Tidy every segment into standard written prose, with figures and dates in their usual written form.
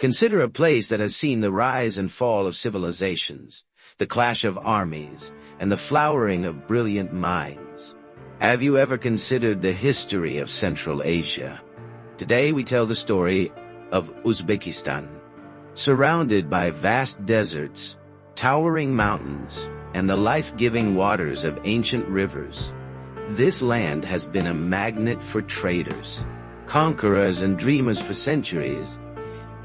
Consider a place that has seen the rise and fall of civilizations, the clash of armies, and the flowering of brilliant minds. Have you ever considered the history of Central Asia? Today we tell the story of Uzbekistan. Surrounded by vast deserts, towering mountains, and the life-giving waters of ancient rivers, this land has been a magnet for traders, conquerors, and dreamers for centuries.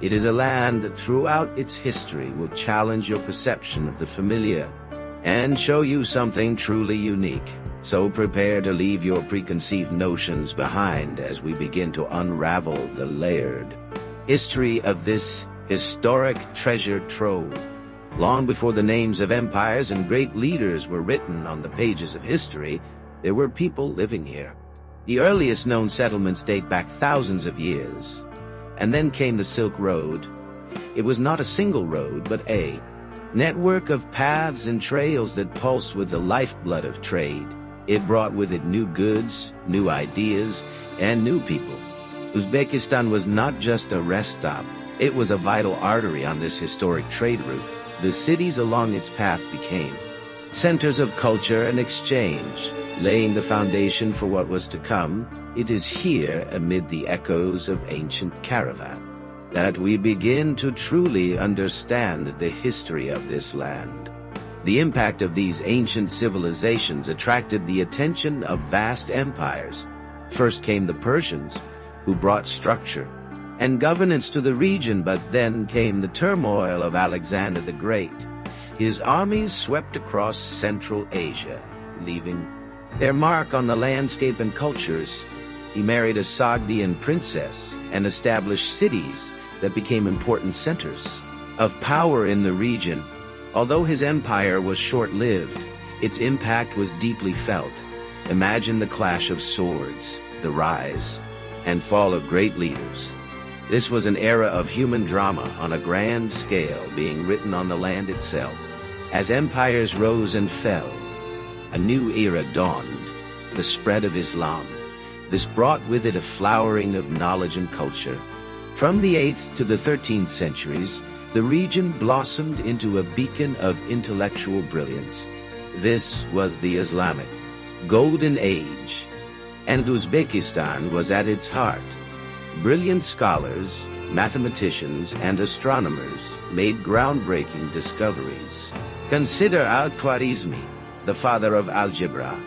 It is a land that throughout its history will challenge your perception of the familiar and show you something truly unique. So prepare to leave your preconceived notions behind as we begin to unravel the layered history of this historic treasure trove. Long before the names of empires and great leaders were written on the pages of history, there were people living here. The earliest known settlements date back thousands of years. And then came the Silk Road. It was not a single road, but a network of paths and trails that pulsed with the lifeblood of trade. It brought with it new goods, new ideas, and new people. Uzbekistan was not just a rest stop. It was a vital artery on this historic trade route. The cities along its path became centers of culture and exchange, laying the foundation for what was to come. It is here, amid the echoes of ancient caravan, that we begin to truly understand the history of this land. The impact of these ancient civilizations attracted the attention of vast empires. First came the Persians, who brought structure and governance to the region, but then came the turmoil of Alexander the Great. His armies swept across Central Asia, leaving their mark on the landscape and cultures. He married a Sogdian princess and established cities that became important centers of power in the region. Although his empire was short-lived, its impact was deeply felt. Imagine the clash of swords, the rise and fall of great leaders. This was an era of human drama on a grand scale being written on the land itself. As empires rose and fell, a new era dawned, the spread of Islam. This brought with it a flowering of knowledge and culture. From the 8th to the 13th centuries, the region blossomed into a beacon of intellectual brilliance. This was the Islamic Golden Age, and Uzbekistan was at its heart. Brilliant scholars, mathematicians, and astronomers made groundbreaking discoveries. Consider Al-Khwarizmi, the father of algebra.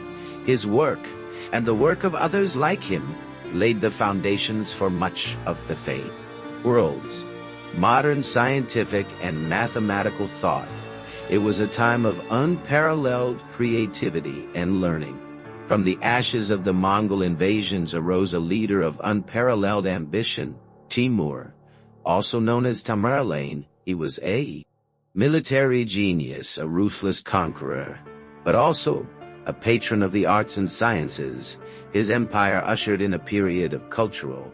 His work, and the work of others like him, laid the foundations for much of the famed world's modern scientific and mathematical thought. It was a time of unparalleled creativity and learning. From the ashes of the Mongol invasions arose a leader of unparalleled ambition, Timur, also known as Tamerlane. He was a military genius, a ruthless conqueror, but also a patron of the arts and sciences. His empire ushered in a period of cultural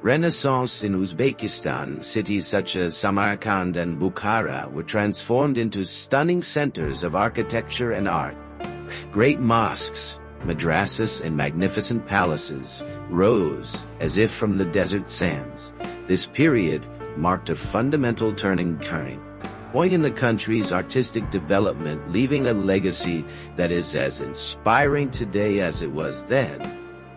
renaissance in Uzbekistan. Cities such as Samarkand and Bukhara were transformed into stunning centers of architecture and art. Great mosques, madrasas, and magnificent palaces rose as if from the desert sands. This period marked a fundamental turning point in the country's artistic development, leaving a legacy that is as inspiring today as it was then.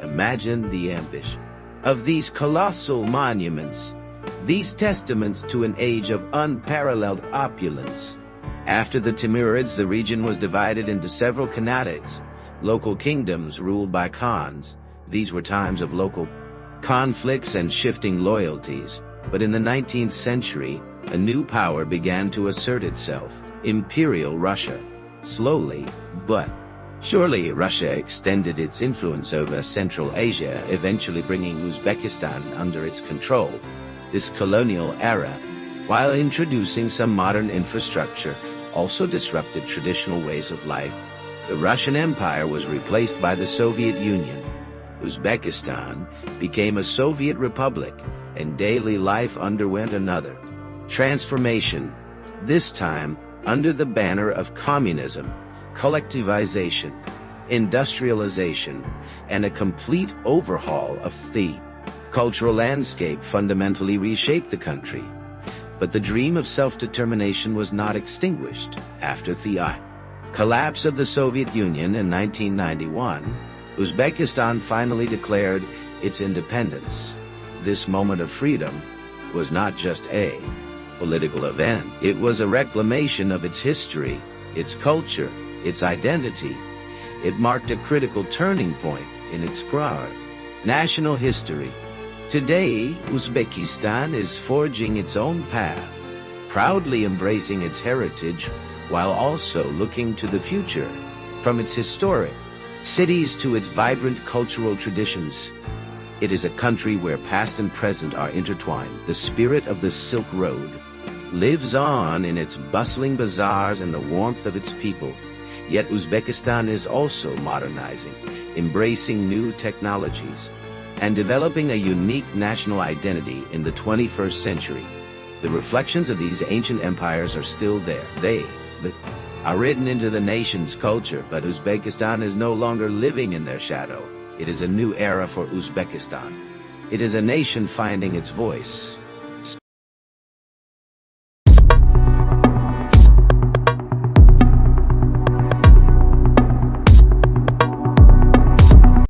Imagine the ambition of these colossal monuments, these testaments to an age of unparalleled opulence. After the Timurids, the region was divided into several khanates, local kingdoms ruled by khans. These were times of local conflicts and shifting loyalties. But in the 19th century, a new power began to assert itself: Imperial Russia. Slowly, but surely, Russia extended its influence over Central Asia, eventually bringing Uzbekistan under its control. This colonial era, while introducing some modern infrastructure, also disrupted traditional ways of life. The Russian Empire was replaced by the Soviet Union. Uzbekistan became a Soviet republic, and daily life underwent another transformation, this time under the banner of communism, collectivization, industrialization, and a complete overhaul of the cultural landscape fundamentally reshaped the country. But the dream of self-determination was not extinguished after the collapse of the Soviet Union in 1991. Uzbekistan finally declared its independence. This moment of freedom was not just a political event. It was a reclamation of its history, its culture, its identity. It marked a critical turning point in its broad national history. Today, Uzbekistan is forging its own path, proudly embracing its heritage while also looking to the future. From its historic cities to its vibrant cultural traditions, it is a country where past and present are intertwined. The spirit of the Silk Road lives on in its bustling bazaars and the warmth of its people. Yet Uzbekistan is also modernizing, embracing new technologies, and developing a unique national identity in the 21st century. The reflections of these ancient empires are still there. They are written into the nation's culture, but Uzbekistan is no longer living in their shadow. It is a new era for Uzbekistan. It is a nation finding its voice,